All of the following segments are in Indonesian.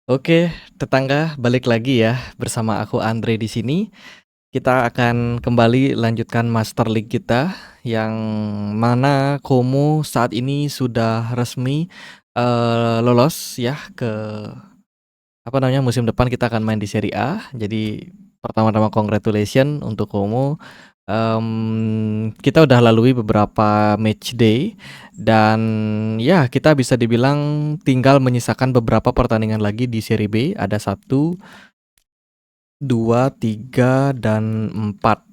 Oke, tetangga, balik lagi ya bersama aku Andre di sini. Kita akan kembali lanjutkan Master League kita yang mana Como saat ini sudah resmi lolos ya ke musim depan kita akan main di Serie A. Jadi pertama-tama congratulations untuk Como. Kita udah lalui beberapa match day dan ya kita bisa dibilang tinggal menyisakan beberapa pertandingan lagi di Serie B. Ada 1, 2, 3, dan 4.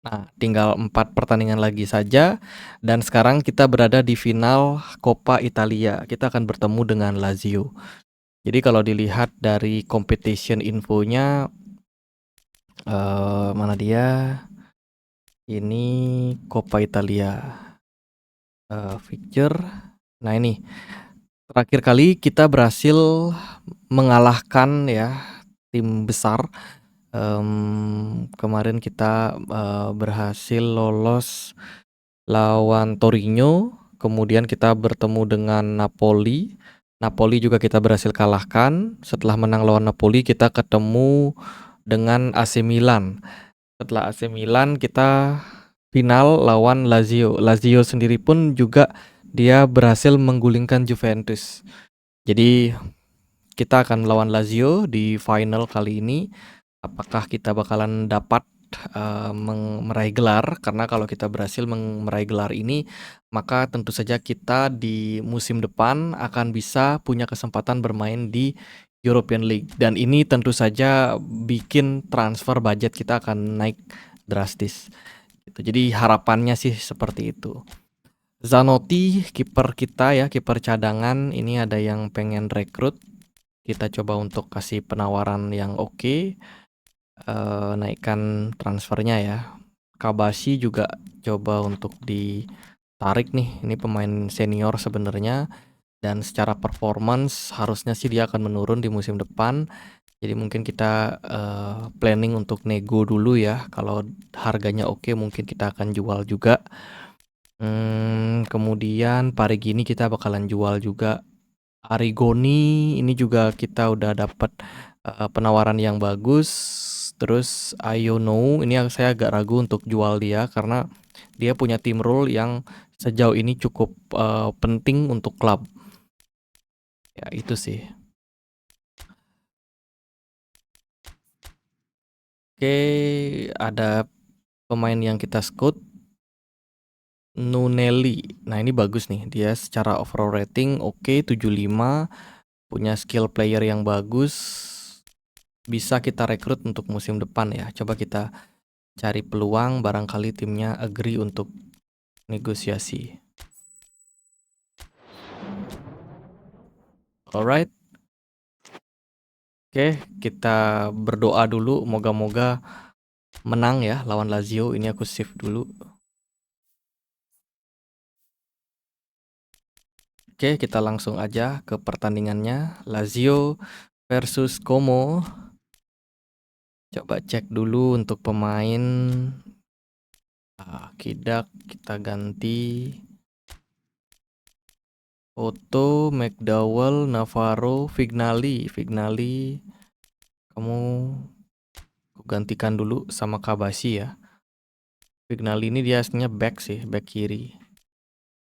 Nah, tinggal 4 pertandingan lagi saja dan sekarang kita berada di final Coppa Italia. Kita akan bertemu dengan Lazio. Jadi kalau dilihat dari competition infonya, mana dia? Ini Coppa Italia fixture. Nah ini terakhir kali kita berhasil mengalahkan ya tim besar. Kemarin kita berhasil lolos lawan Torino, kemudian kita bertemu dengan Napoli. Napoli juga kita berhasil kalahkan. Setelah menang lawan Napoli, kita ketemu dengan AC Milan. Setelah AC Milan, kita final lawan Lazio. Lazio sendiri pun juga dia berhasil menggulingkan Juventus. Jadi kita akan lawan Lazio di final kali ini. Apakah kita bakalan dapat meraih gelar? Karena kalau kita berhasil meraih gelar ini, maka tentu saja kita di musim depan akan bisa punya kesempatan bermain di European League. Dan ini tentu saja bikin transfer budget kita akan naik drastis. Jadi harapannya sih seperti itu. Zanotti, kiper kita ya, kiper cadangan, ini ada yang pengen rekrut. Kita coba untuk kasih penawaran yang oke. Naikkan transfernya ya. Kabashi juga coba untuk ditarik nih. Ini pemain senior sebenarnya dan secara performance harusnya sih dia akan menurun di musim depan. Jadi mungkin kita planning untuk nego dulu ya. Kalau harganya oke, mungkin kita akan jual juga. Kemudian Parigini kita bakalan jual juga. Arigoni ini juga kita udah dapat penawaran yang bagus. Terus Iono ini saya agak ragu untuk jual dia karena dia punya team role yang sejauh ini cukup penting untuk klub. Ya itu sih. Oke, ada pemain yang kita scout, Nunelli. Nah ini bagus nih, dia secara overall rating oke 75, punya skill player yang bagus, bisa kita rekrut untuk musim depan ya. Coba kita cari peluang, barangkali timnya agree untuk negosiasi. Alright. Oke, kita berdoa dulu, moga-moga menang ya lawan Lazio. Ini aku save dulu. Oke, kita langsung aja ke pertandingannya. Lazio versus Como. Coba cek dulu untuk pemain. Kidak kita ganti. Otto, McDowell, Navarro, Vignali. Kamu gantikan dulu sama Kabashi ya. Vignali ini dia aslinya back sih, back kiri.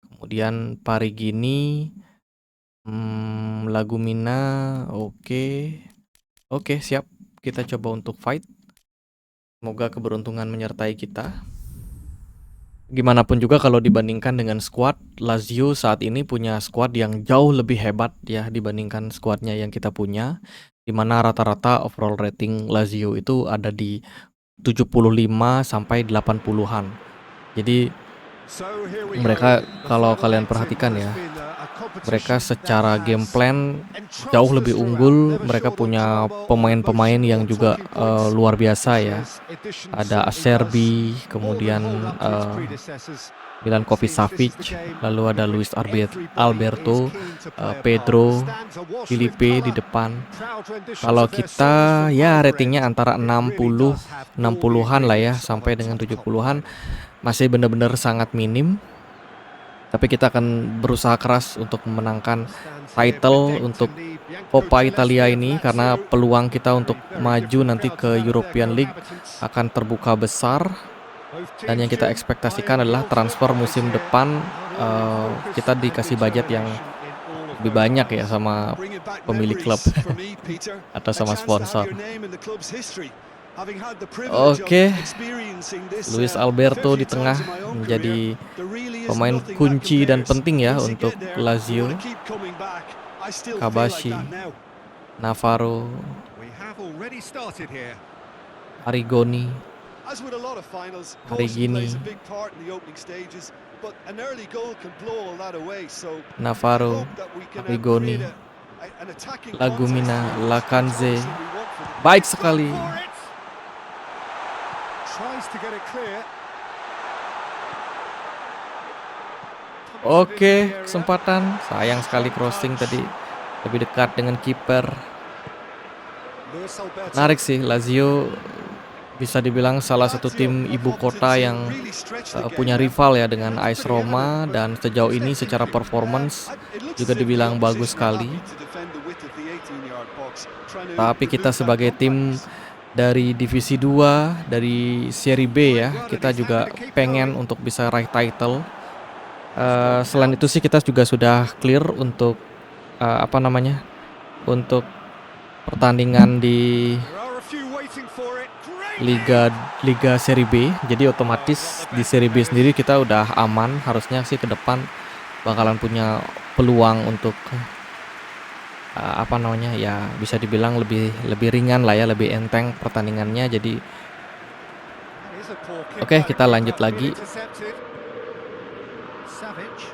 Kemudian Parigini, Lagumina, oke siap. Kita coba untuk fight. Semoga keberuntungan menyertai kita. Gimana pun juga kalau dibandingkan dengan squad, Lazio saat ini punya squad yang jauh lebih hebat ya dibandingkan squadnya yang kita punya. Dimana rata-rata overall rating Lazio itu ada di 75 sampai 80-an. Jadi mereka kalau kalian perhatikan ya, mereka secara game plan jauh lebih unggul. Mereka punya pemain-pemain yang juga luar biasa ya. Ada Acerbi, kemudian Milankovic Savic, lalu ada Luis Alberto, Pedro, Filipe di depan. Kalau kita ya ratingnya antara 60-an lah ya sampai dengan 70-an, masih benar-benar sangat minim. Tapi kita akan berusaha keras untuk memenangkan title untuk Coppa Italia ini, karena peluang kita untuk maju nanti ke European League akan terbuka besar. Dan yang kita ekspektasikan adalah transfer musim depan kita dikasih budget yang lebih banyak ya sama pemilik klub atau sama sponsor. Oke, Luis Alberto di tengah menjadi pemain kunci dan penting ya untuk Lazio. Kabashi, Navarro, Arrigoni, Navarro, Arrigoni, Lagumina, Lacanze. Baik sekali. Oke, kesempatan. Sayang sekali crossing tadi lebih dekat dengan kiper. Menarik sih, Lazio bisa dibilang salah satu tim ibu kota yang punya rival ya dengan AS Roma, dan sejauh ini secara performance juga dibilang bagus sekali. Tapi kita sebagai tim dari divisi 2 dari Serie B ya, kita juga pengen untuk bisa raih title. Selain itu sih kita juga sudah clear untuk untuk pertandingan di Liga Serie B. Jadi otomatis di Serie B sendiri kita udah aman. Harusnya sih ke depan bakalan punya peluang untuk ya bisa dibilang lebih ringan lah ya, lebih enteng pertandingannya. Jadi oke, kita lanjut lagi.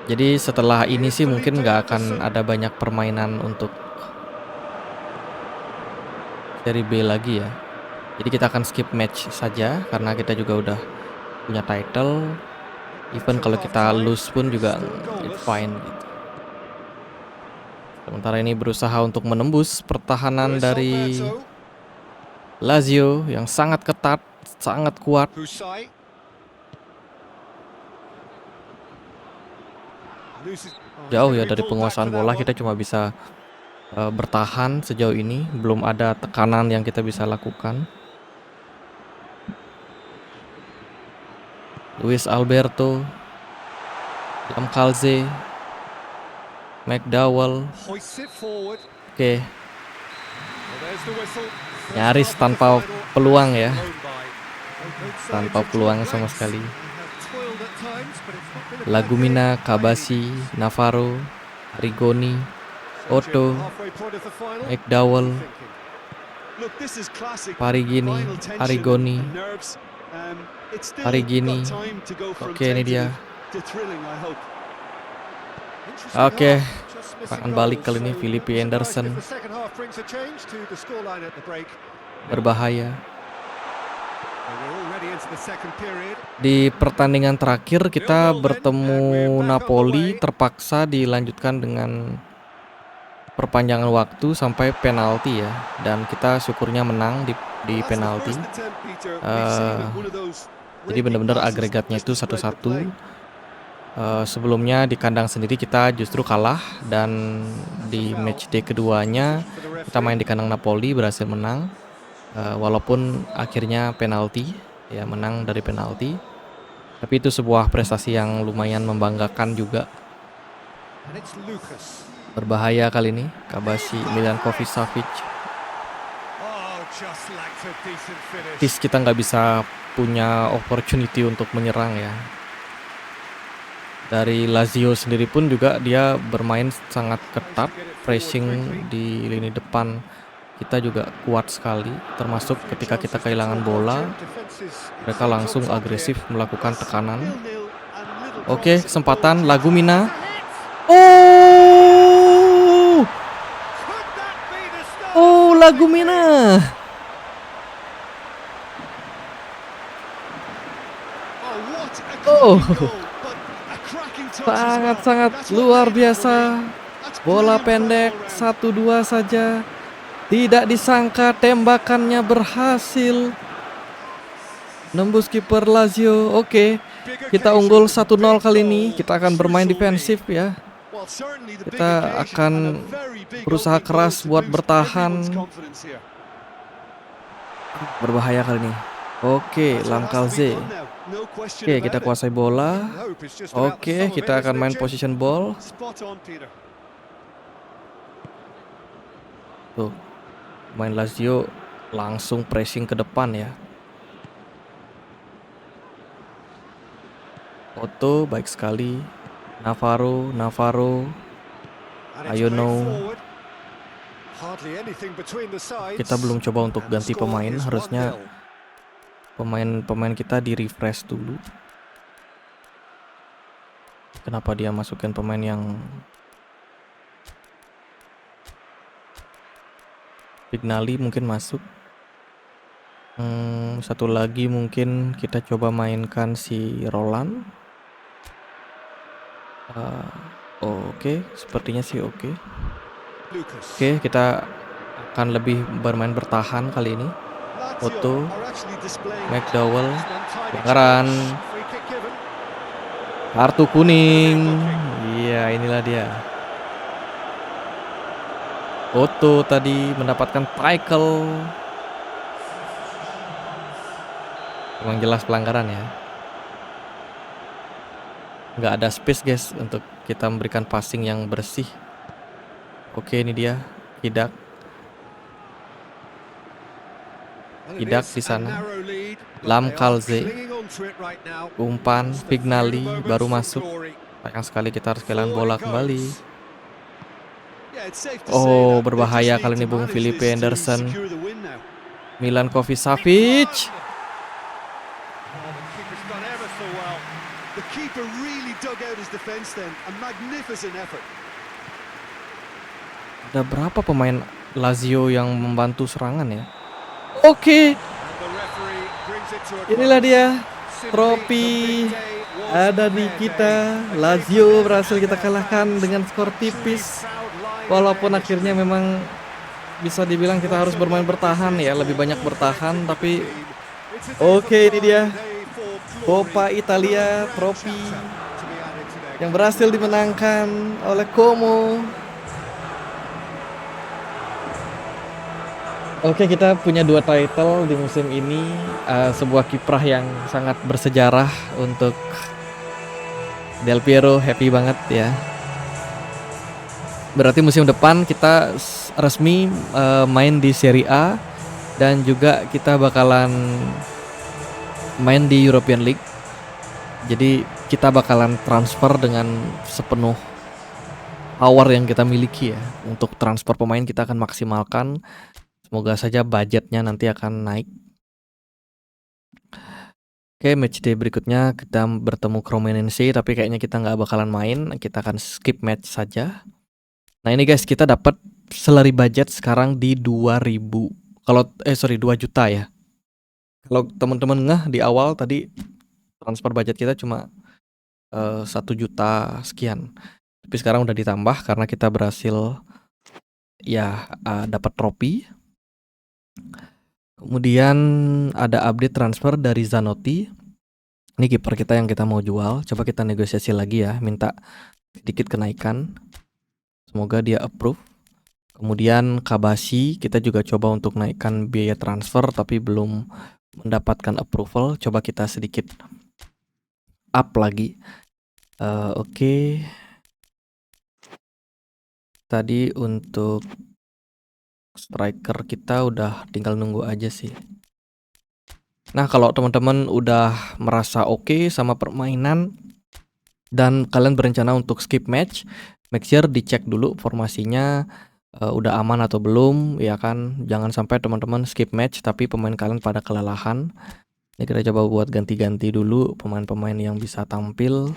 Jadi setelah ini sih mungkin nggak akan ada banyak permainan untuk Serie B lagi ya. Jadi kita akan skip match saja karena kita juga udah punya title. Even kalau kita lose pun juga it's fine gitu. Sementara ini berusaha untuk menembus pertahanan dari Lazio yang sangat ketat, sangat kuat. Jauh ya dari penguasaan bola, kita cuma bisa bertahan sejauh ini. Belum ada tekanan yang kita bisa lakukan. Luis Alberto, Lamcalze, McDowell. Oke, nyaris tanpa peluang ya, tanpa peluang sama sekali. Lagumina, Kabashi, Navarro, Arrigoni, Otto, McDowell, Parigini, Arrigoni, Parigini. Oke, ini dia. Oke, akan balik kali ini Filipe Anderson. Berbahaya. Di pertandingan terakhir kita bertemu Napoli, terpaksa dilanjutkan dengan perpanjangan waktu sampai penalti ya, dan kita syukurnya menang di penalti. Jadi benar-benar agregatnya itu 1-1. Sebelumnya di kandang sendiri kita justru kalah, dan di match day keduanya kita main di kandang Napoli berhasil menang, walaupun akhirnya penalti ya, menang dari penalti. Tapi itu sebuah prestasi yang lumayan membanggakan juga. Berbahaya kali ini Kabashi, Milankovic Savic. Kita nggak bisa punya opportunity untuk menyerang ya. Dari Lazio sendiri pun juga dia bermain sangat ketat, pressing di lini depan kita juga kuat sekali, termasuk ketika kita kehilangan bola mereka langsung agresif melakukan tekanan. Oke, kesempatan Lagumina. Lagumina. Sangat-sangat luar biasa. Bola pendek 1-2 saja. Tidak disangka tembakannya berhasil nembus kiper Lazio. Oke, kita unggul 1-0 kali ini. Kita akan bermain defensif ya. Well, certainly the big Kita occasion and a akan very big berusaha opening goal keras to buat boost everyone's bertahan. confidence here. Berbahaya kali ini. Oke, That's what has to be done Lamkalze. now. No question Oke, kita about it. kuasai bola. The hope is just about the Oke, sum of it, kita akan isn't it, main Jim? position ball. Spot on, Peter. Tuh, main Lazio langsung pressing ke depan ya. Otto baik sekali. Navarro. And it's Ayo played no. forward. Hardly anything between the sides. Kita belum coba untuk And the ganti score pemain. is Harusnya 1-0. pemain kita di refresh dulu. Kenapa dia masukin pemain yang Vignali mungkin masuk. Satu lagi mungkin kita coba mainkan si Roland. Oke, sepertinya sih oke. Lucas. Oke, kita akan lebih bermain bertahan kali ini. Otto, Lazio are actually displaying McDowell, an untidy pelanggaran, challenge. Free kick given. kartu kuning. Iya, inilah dia. Otto tadi mendapatkan tackle. Emang jelas pelanggaran ya. Nggak ada space guys untuk kita memberikan passing yang bersih. Oke, ini dia Hidak. And it Hidak is di a sana. narrow lead, but they are Lamkalze, clinging on to it right now. umpan, Just the few Vignali moments baru from masuk. glory. Sayang sekali kita harus kehilangan Forward bola it kembali. goes. Yeah, it's safe to say Oh, that they just berbahaya need kali to ini Bung manage Filipe this to Anderson. secure the win now. Milan Kovac. Oh, the keeper's done ever so well. The keeper really dug out his defence then. A magnificent effort. Ada berapa pemain Lazio yang membantu serangan ya? Oke, And the referee brings it to a inilah close. dia Simply, trofi the big day was ada di their kita. day. A day for Lazio them berhasil and kita their kalahkan fans. dengan skor A truly tipis. proud line in Walaupun their akhirnya history. memang bisa dibilang kita harus bermain bertahan ya, lebih banyak bertahan, tapi oke, ini dia Coppa Italia trofi yang berhasil dimenangkan oleh Como. Oke, kita punya 2 title di musim ini. Sebuah kiprah yang sangat bersejarah untuk Del Piero. Happy banget ya. Berarti musim depan kita resmi main di Serie A dan juga kita bakalan main di European League. Jadi kita bakalan transfer dengan sepenuh power yang kita miliki ya. Untuk transfer pemain kita akan maksimalkan. Semoga saja budgetnya nanti akan naik. Oke, matchday berikutnya kita bertemu Cremonese, tapi kayaknya kita nggak bakalan main. Kita akan skip match saja. Nah ini guys, kita dapat salary budget sekarang di 2.000. 2 juta ya. Kalau teman-teman ngeh di awal tadi transfer budget kita cuma 1 juta sekian. Tapi sekarang udah ditambah karena kita berhasil ya dapat trofi. Kemudian ada update transfer dari Zanotti. Ini kiper kita yang kita mau jual. Coba kita negosiasi lagi ya, minta sedikit kenaikan. Semoga dia approve. Kemudian Kabashi kita juga coba untuk naikkan biaya transfer tapi belum mendapatkan approval. Coba kita sedikit up lagi. Oke. Tadi untuk striker kita udah tinggal nunggu aja sih. Nah, kalau teman-teman udah merasa oke sama permainan dan kalian berencana untuk skip match, make sure dicek dulu formasinya udah aman atau belum, ya kan? Jangan sampai teman-teman skip match tapi pemain kalian pada kelelahan. Ini kita coba buat ganti-ganti dulu pemain-pemain yang bisa tampil.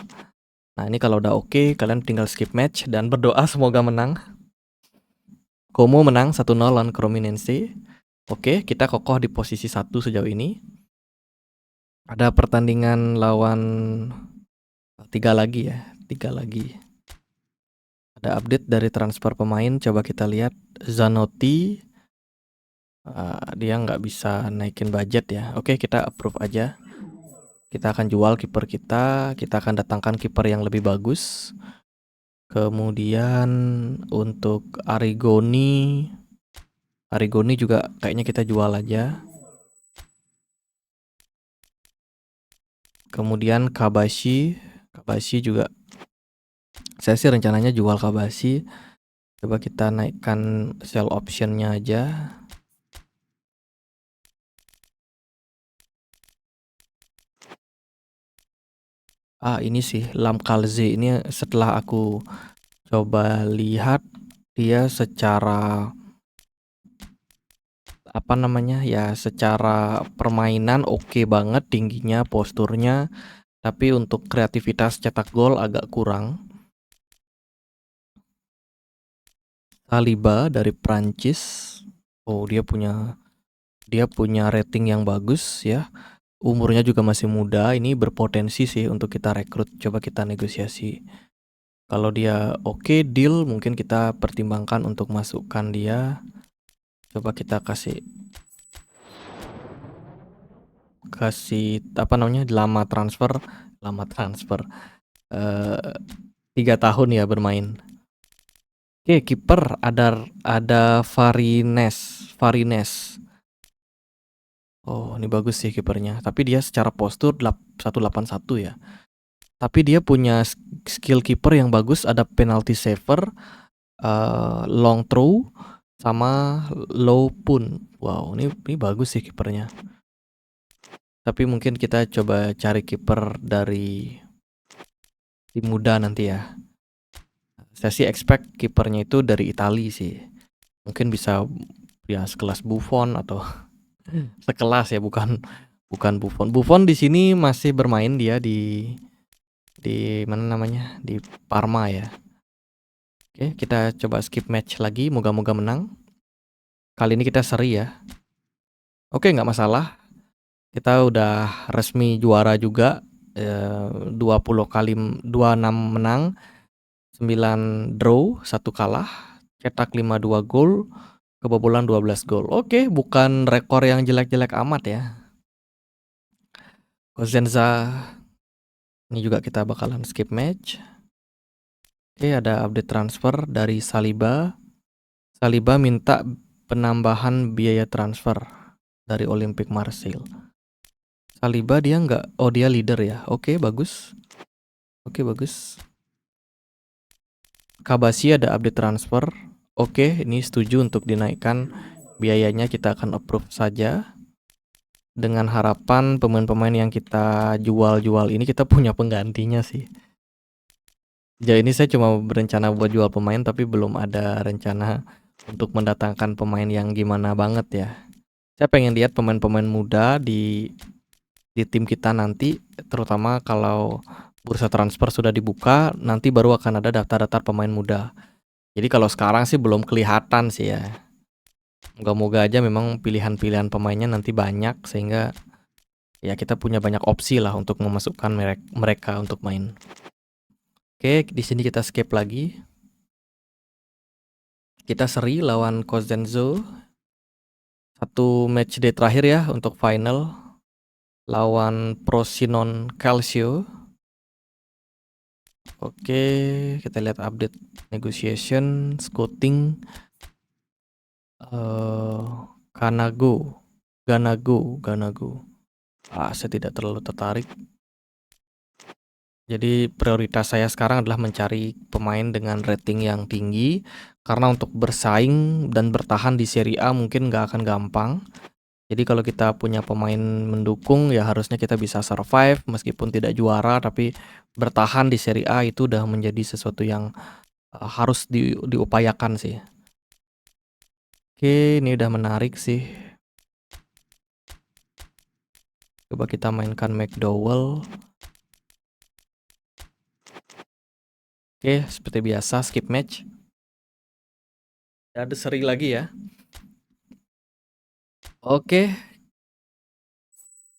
Nah, ini kalau udah oke, kalian tinggal skip match dan berdoa semoga menang. Como menang 1-0 lawan Cremonese. Oke, kita kokoh di posisi 1 sejauh ini. Ada pertandingan lawan 3 lagi ya, 3 lagi. Ada update dari transfer pemain, coba kita lihat. Zanotti, dia nggak bisa naikin budget ya. Oke, kita approve aja. Kita akan jual kiper kita akan datangkan kiper yang lebih bagus. Kemudian untuk Arrigoni juga kayaknya kita jual aja. Kemudian Kabashi juga saya sih rencananya jual Kabashi. Coba kita naikkan sell optionnya aja. Ini sih Lam Kalze ini setelah aku coba lihat dia secara secara permainan oke banget, tingginya, posturnya, tapi untuk kreativitas cetak gol agak kurang. Saliba dari Prancis. Dia punya rating yang bagus ya. Umurnya juga masih muda, ini berpotensi sih untuk kita rekrut. Coba kita negosiasi. Kalau dia oke, deal, mungkin kita pertimbangkan untuk masukkan dia. Coba kita kasih lama transfer 3 tahun ya bermain. Oke, kiper ada Farines. Ini bagus sih kipernya, tapi dia secara postur 181 ya. Tapi dia punya skill kiper yang bagus, ada penalty saver, long throw, sama low pun. Wow, ini bagus sih kipernya. Tapi mungkin kita coba cari kiper dari tim muda nanti ya. Saya sih expect kipernya itu dari Italia sih. Mungkin bisa ya sekelas Buffon atau sekelas ya, bukan Buffon. Buffon di sini masih bermain dia di mana namanya? Di Parma ya. Oke, kita coba skip match lagi, moga-moga menang. Kali ini kita seri ya. Oke, nggak masalah. Kita udah resmi juara juga. 26 menang, 9 draw, 1 kalah, cetak 52 gol, kebobolan 12 gol. Oke, bukan rekor yang jelek-jelek amat ya. Cosenza ini juga kita bakalan skip match. Oke, ada update transfer dari Saliba. Saliba minta penambahan biaya transfer dari Olympique Marseille. Saliba dia dia leader ya. Oke, bagus. Kabasi ada update transfer. Oke, ini setuju untuk dinaikkan biayanya, kita akan approve saja. Dengan harapan pemain-pemain yang kita jual ini kita punya penggantinya sih. Jadi ini saya cuma berencana buat jual pemain, tapi belum ada rencana untuk mendatangkan pemain yang gimana banget ya. Saya pengen lihat pemain-pemain muda di tim kita nanti, terutama kalau bursa transfer sudah dibuka, nanti baru akan ada daftar-daftar pemain muda. Jadi kalau sekarang sih belum kelihatan sih ya. Moga-moga aja memang pilihan-pilihan pemainnya nanti banyak, sehingga ya kita punya banyak opsi lah untuk memasukkan mereka untuk main. Oke, di sini kita skip lagi. Kita seri lawan Cosenza. 1 match day terakhir ya untuk final lawan Frosinone Calcio. Oke, kita lihat update negotiation, scouting. Ganago. Saya tidak terlalu tertarik. Jadi prioritas saya sekarang adalah mencari pemain dengan rating yang tinggi, karena untuk bersaing dan bertahan di Serie A mungkin nggak akan gampang. Jadi kalau kita punya pemain mendukung ya harusnya kita bisa survive meskipun tidak juara, tapi bertahan di Serie A itu udah menjadi sesuatu yang harus diupayakan sih. Oke, ini udah menarik sih. Coba kita mainkan McDowell. Oke, seperti biasa skip match. Ada seri lagi ya. Oke.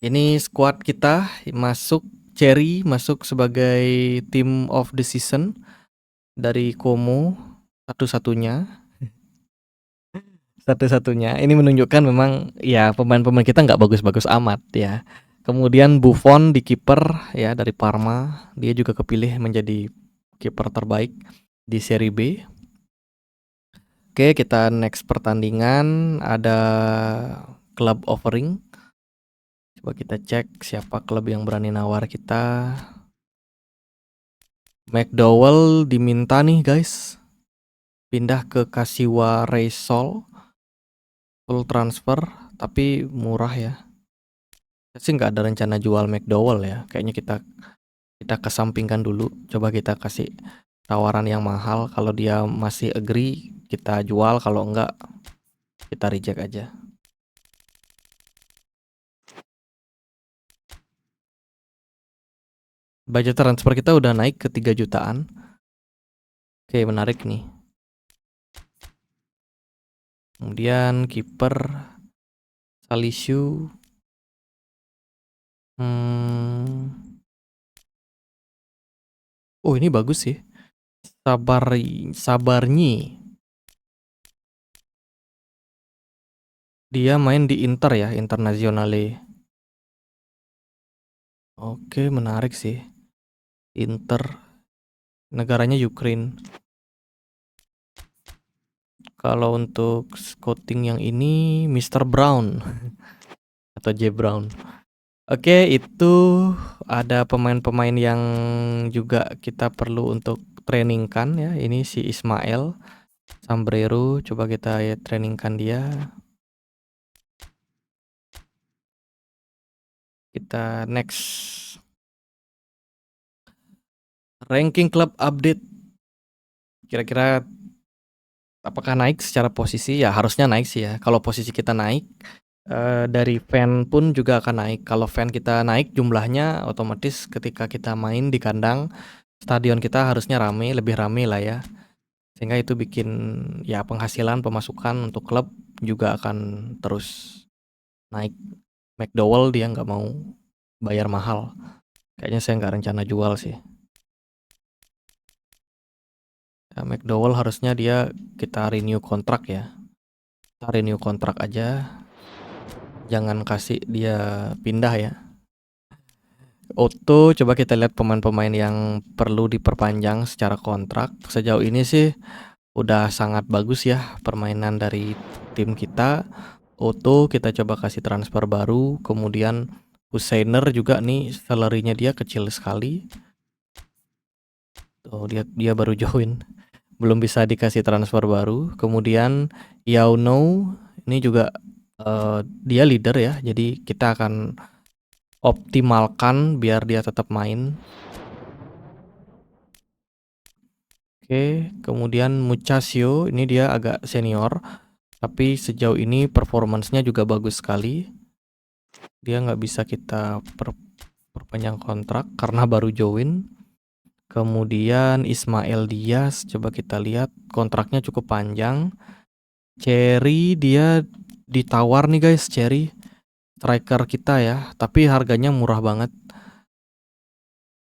Ini squad kita masuk, Cherry masuk sebagai team of the season dari Como, satu-satunya. Ini menunjukkan memang ya pemain-pemain kita nggak bagus-bagus amat ya. Kemudian Buffon di kiper ya dari Parma, dia juga kepilih menjadi kiper terbaik. di seri B. Oke, kita next pertandingan ada club offering. Coba kita cek siapa klub yang berani nawar kita. McDowell diminta nih guys, pindah ke Kasiwa Reysol, full transfer, tapi murah ya. Saya sih nggak ada rencana jual McDowell ya. Kayaknya kita kesampingkan dulu. Coba kita kasih tawaran yang mahal. Kalau dia masih agree, kita jual. Kalau enggak, kita reject aja. Budget transfer kita udah naik ke 3 jutaan. Oke, menarik nih. Kemudian kiper Salisu. Oh, ini bagus sih. Sabarnyi. Dia main di Inter ya, Internazionale. Oke, menarik sih. Inter. Negaranya Ukraine. Kalau untuk scouting yang ini Mr. Brown atau J Brown. Oke, itu ada pemain-pemain yang juga kita perlu untuk trainingkan ya. Ini si Ismael Sambrero, coba kita ya trainingkan dia. Kita next. Ranking klub update. Kira-kira apakah naik secara posisi? Ya harusnya naik sih ya. Kalau posisi kita naik, dari fan pun juga akan naik. Kalau fan kita naik jumlahnya, otomatis ketika kita main di kandang, stadion kita harusnya lebih rame lah ya. Sehingga itu bikin ya penghasilan, pemasukan untuk klub juga akan terus naik. McDowell dia nggak mau bayar mahal. Kayaknya saya nggak rencana jual sih. Ya, McDowell harusnya kita renew kontrak ya. Kita renew kontrak aja. Jangan kasih dia pindah ya. Otto, coba kita lihat pemain-pemain yang perlu diperpanjang secara kontrak. Sejauh ini sih udah sangat bagus ya permainan dari tim kita. Otto kita coba kasih transfer baru. Kemudian Huseiner juga nih salary-nya dia kecil sekali. Tuh dia baru join. Belum bisa dikasih transfer baru. Kemudian Yauno ini juga dia leader ya. Jadi kita akan optimalkan biar dia tetap main. Oke, kemudian Muchasio ini dia agak senior, tapi sejauh ini performance-nya juga bagus sekali. Dia nggak bisa kita perpanjang kontrak karena baru join. Kemudian Ismael Diaz, coba kita lihat kontraknya cukup panjang. Cherry dia ditawar nih guys, Cherry striker kita ya, tapi harganya murah banget.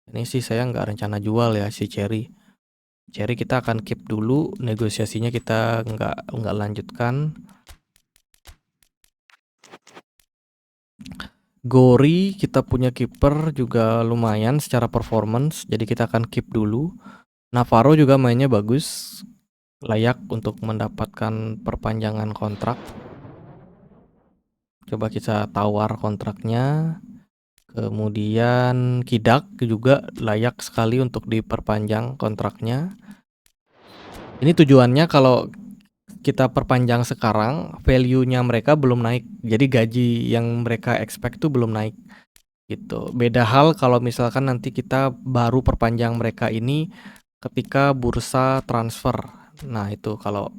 Ini sih saya nggak rencana jual ya si Cherry. Cherry kita akan keep dulu, negosiasinya kita nggak lanjutkan. Gori kita punya kiper juga lumayan secara performance, jadi kita akan keep dulu. Navarro juga mainnya bagus, layak untuk mendapatkan perpanjangan kontrak. Coba kita tawar kontraknya. Kemudian Kidak juga layak sekali untuk diperpanjang kontraknya. Ini tujuannya kalau kita perpanjang sekarang, value-nya mereka belum naik. Jadi gaji yang mereka expect tuh belum naik gitu. Beda hal kalau misalkan nanti kita baru perpanjang mereka ini ketika bursa transfer. Nah, itu kalau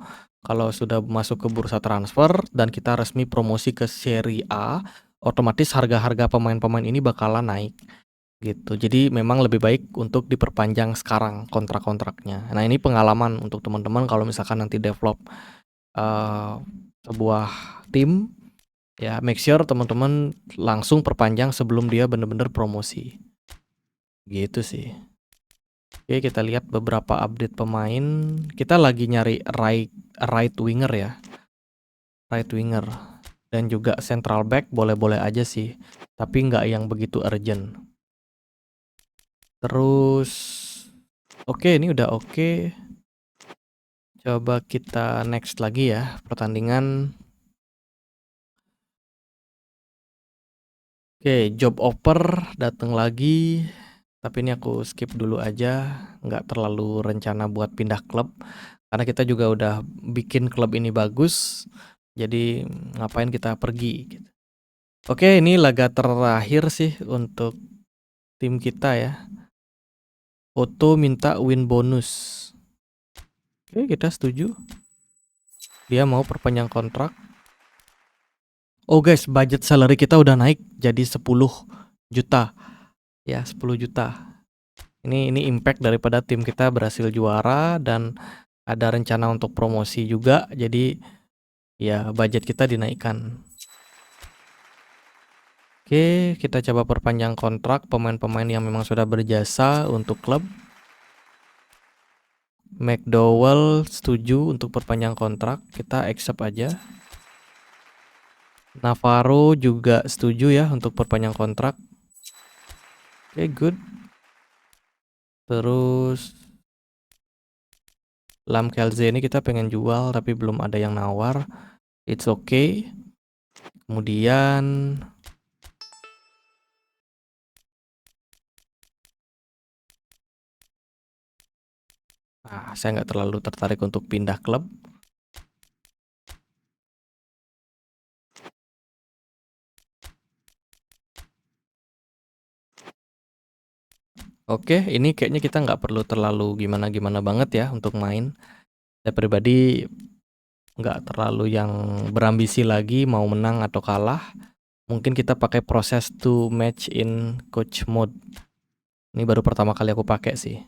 sudah masuk ke bursa transfer dan kita resmi promosi ke Serie A, otomatis harga-harga pemain-pemain ini bakalan naik gitu. Jadi memang lebih baik untuk diperpanjang sekarang kontrak-kontraknya. Nah, ini pengalaman untuk teman-teman kalau misalkan nanti develop sebuah tim ya, make sure teman-teman langsung perpanjang sebelum dia bener-bener promosi. Gitu sih. Oke, kita lihat beberapa update pemain. Kita lagi nyari right winger ya. Right winger dan juga central back boleh-boleh aja sih, tapi nggak yang begitu urgent. Terus oke, ini udah oke. Coba kita next lagi ya pertandingan. Oke, job offer datang lagi. Tapi ini aku skip dulu aja, nggak terlalu rencana buat pindah klub. Karena kita juga udah bikin klub ini bagus, jadi ngapain kita pergi gitu. Oke, ini laga terakhir sih untuk tim kita ya. Otto minta win bonus. Oke, kita setuju. Dia mau perpanjang kontrak. Oh guys, budget salary kita udah naik jadi 10 juta. Ya, 10 juta. Ini impact daripada tim kita berhasil juara dan ada rencana untuk promosi juga. Jadi ya budget kita dinaikkan. Oke, kita coba perpanjang kontrak pemain-pemain yang memang sudah berjasa untuk klub. McDowell setuju untuk perpanjang kontrak, kita accept aja. Navarro juga setuju ya untuk perpanjang kontrak. Oke, good. Terus Lamkelze ini kita pengen jual tapi belum ada yang nawar. It's okay. Kemudian saya nggak terlalu tertarik untuk pindah klub. Oke, ini kayaknya kita nggak perlu terlalu gimana-gimana banget ya untuk main. Saya pribadi nggak terlalu yang berambisi lagi mau menang atau kalah. Mungkin kita pakai proses to match in coach mode. Ini baru pertama kali aku pakai sih.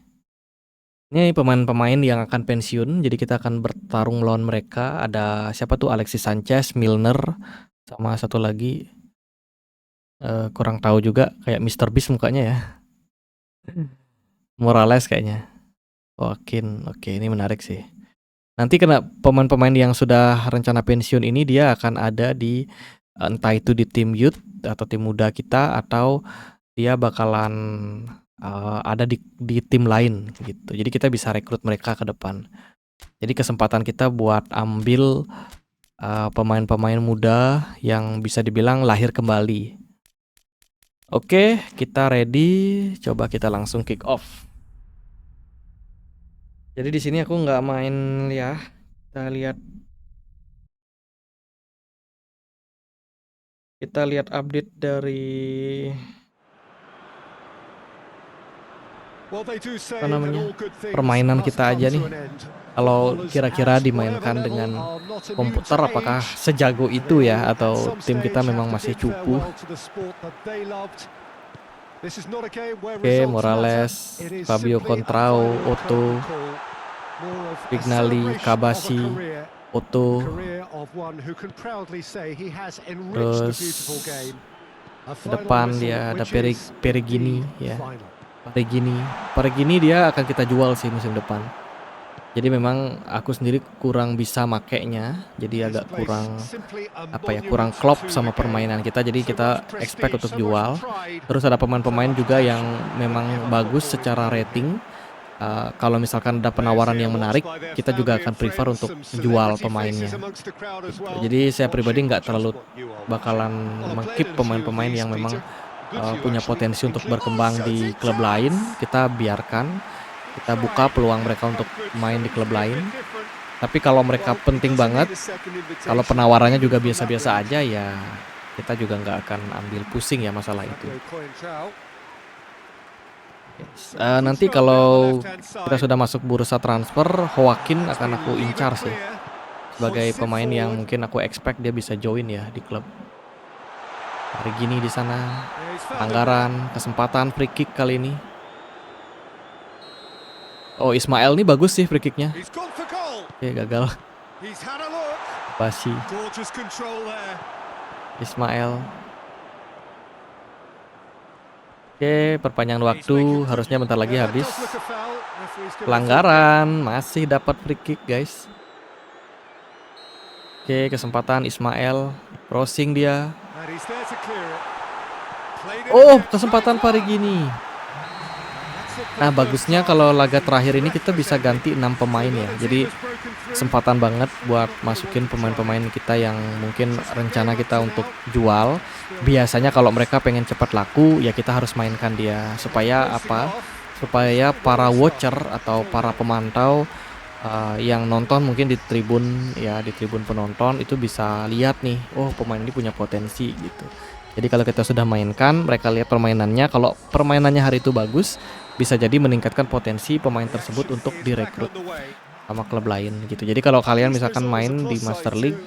Ini pemain-pemain yang akan pensiun, jadi kita akan bertarung melawan mereka. Ada siapa tuh? Alexis Sanchez, Milner, sama satu lagi kurang tahu juga, kayak Mr. Beast mukanya ya. Morales kayaknya. Oke, ini menarik sih. Nanti kena pemain-pemain yang sudah rencana pensiun ini dia akan ada di entah itu di tim youth atau tim muda kita atau dia bakalan ada di tim lain gitu. Jadi kita bisa rekrut mereka ke depan. Jadi kesempatan kita buat ambil pemain-pemain muda yang bisa dibilang lahir kembali. Oke, kita ready. Coba kita langsung kick off. Jadi di sini aku nggak main ya. Kita lihat update dari permainan kita aja nih. Kalau kira-kira dimainkan dengan komputer apakah sejago itu ya atau tim kita memang masih cupu. Oke, Morales, Fabio Contrao, Otto, Vignali, Kabasi, Otto. Terus ke depan dia ada Perigini ya. Perigini dia akan kita jual sih musim depan. Jadi memang aku sendiri kurang bisa makainya, jadi agak kurang klop sama permainan kita, jadi kita expect untuk jual. Terus ada pemain-pemain juga yang memang bagus secara rating. Kalau misalkan ada penawaran yang menarik, kita juga akan prefer untuk jual pemainnya. Gitu. Jadi saya pribadi nggak terlalu bakalan mengkeep pemain-pemain yang memang punya potensi untuk berkembang di klub lain. Kita biarkan. Kita buka peluang mereka untuk main di klub lain. Tapi kalau mereka penting banget, kalau penawarannya juga biasa-biasa aja ya kita juga nggak akan ambil pusing ya masalah itu. Nanti kalau kita sudah masuk bursa transfer, Joaquin akan aku incar sih sebagai pemain yang mungkin aku expect dia bisa join ya di klub. Hari gini di sana, pelanggaran, kesempatan free kick kali ini. Oh, Ismail nih bagus sih free kicknya. Oke, gagal. Basi. Ismail. Oke, perpanjangan waktu harusnya bentar lagi habis. Pelanggaran, masih dapat free kick guys. Oke, kesempatan Ismail, crossing dia. Oh, kesempatan Parigini. Nah, bagusnya kalau laga terakhir ini kita bisa ganti 6 pemain ya. Jadi kesempatan banget buat masukin pemain-pemain kita yang mungkin rencana kita untuk jual. Biasanya kalau mereka pengen cepat laku, ya kita harus mainkan dia supaya apa? Supaya para watcher atau para pemantau yang nonton mungkin di tribun ya, di tribun penonton itu bisa lihat nih, oh pemain ini punya potensi gitu. Jadi kalau kita sudah mainkan, mereka lihat permainannya, kalau permainannya hari itu bagus, bisa jadi meningkatkan potensi pemain tersebut untuk direkrut sama klub lain gitu. Jadi kalau kalian misalkan main di Master League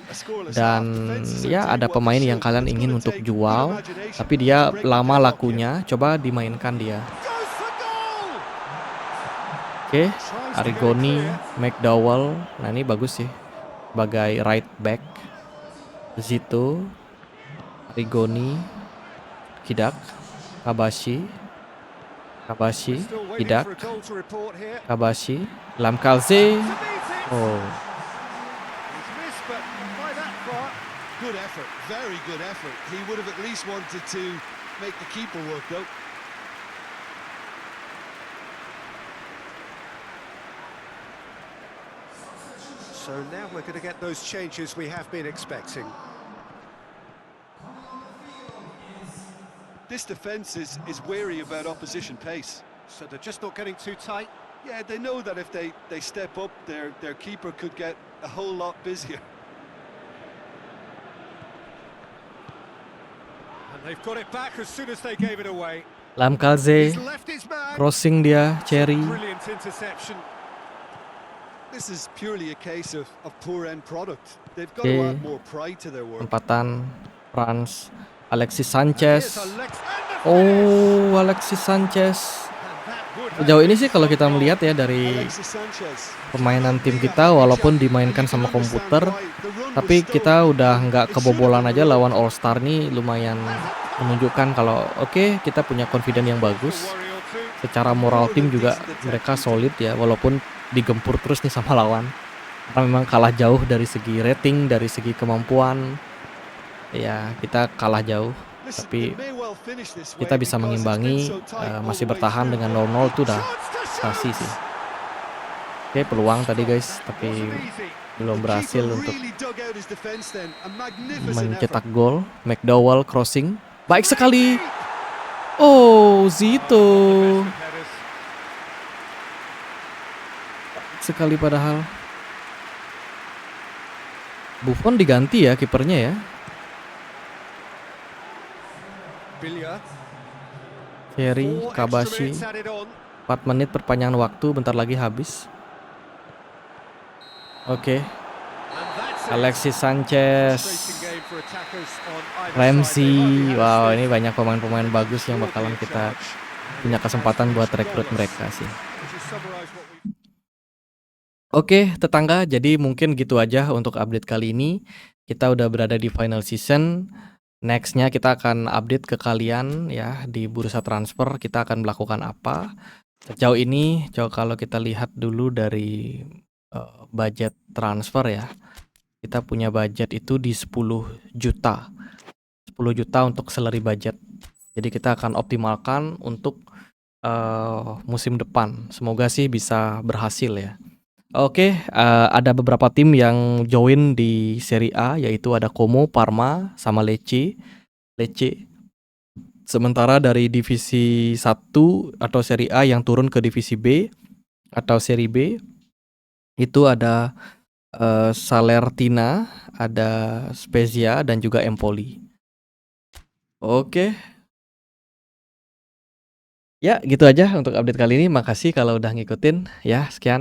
dan ya ada pemain yang kalian ingin untuk jual, tapi dia lama lakunya, coba dimainkan dia. Oke, Arrigoni, McDowell, nah ini bagus sih sebagai right back. Zito, Arrigoni, Kidak, Kabashi, Kidak, Kabashi, Lamkalze. Oh, Good effort, very good effort. He would have at least wanted to make the keeper work though. So now we're going to get those changes we have been expecting. This defence is wary about opposition pace. So they're just not getting too tight? Yeah, they know that if they step up, their keeper could get a whole lot busier. And they've got it back as soon as they gave it away. Lamkalze, He's left his man. crossing dia, Cherry. Brilliant interception. This is purely a case of poor end product. They've got to add more pride to their work. Tempatan Franz, Alexis Sanchez. Oh, Alexis Sanchez. Sejauh ini sih kalau kita melihat ya dari permainan tim kita, walaupun dimainkan sama komputer, tapi kita udah nggak kebobolan aja lawan All Star nih, lumayan menunjukkan kalau oke, kita punya confidence yang bagus. Secara moral tim juga mereka solid ya, walaupun digempur terus nih sama lawan. Karena memang kalah jauh dari segi rating, dari segi kemampuan. Ya, kita kalah jauh. Tapi kita bisa mengimbangi, masih bertahan dengan 0-0 itu udah prestasi sih. Oke, peluang tadi guys, tapi belum berhasil untuk mencetak gol. McDowell crossing, baik sekali. Oh, Zito. Baik sekali padahal. Buffon diganti ya kipernya ya. Ferry, Kabashi. 4 menit perpanjangan waktu, bentar lagi habis. Oke. Alexis Sanchez, Ramsey. Wow, ini banyak pemain-pemain bagus yang bakalan kita punya kesempatan buat rekrut mereka sih. Oke, tetangga, jadi mungkin gitu aja untuk update kali ini. Kita udah berada di final season. Nextnya kita akan update ke kalian ya di bursa transfer, kita akan melakukan apa. Sejauh ini kalau kita lihat dulu dari budget transfer ya, kita punya budget itu di 10 juta. 10 juta untuk salary budget. Jadi kita akan optimalkan untuk musim depan. Semoga sih bisa berhasil ya. Oke, ada beberapa tim yang join di Serie A, yaitu ada Como, Parma, sama Lecce. Sementara dari divisi 1 atau Serie A yang turun ke divisi B atau Serie B, itu ada Salernitana, ada Spezia, dan juga Empoli. Oke. Ya, gitu aja untuk update kali ini. Makasih kalau udah ngikutin. Ya, sekian.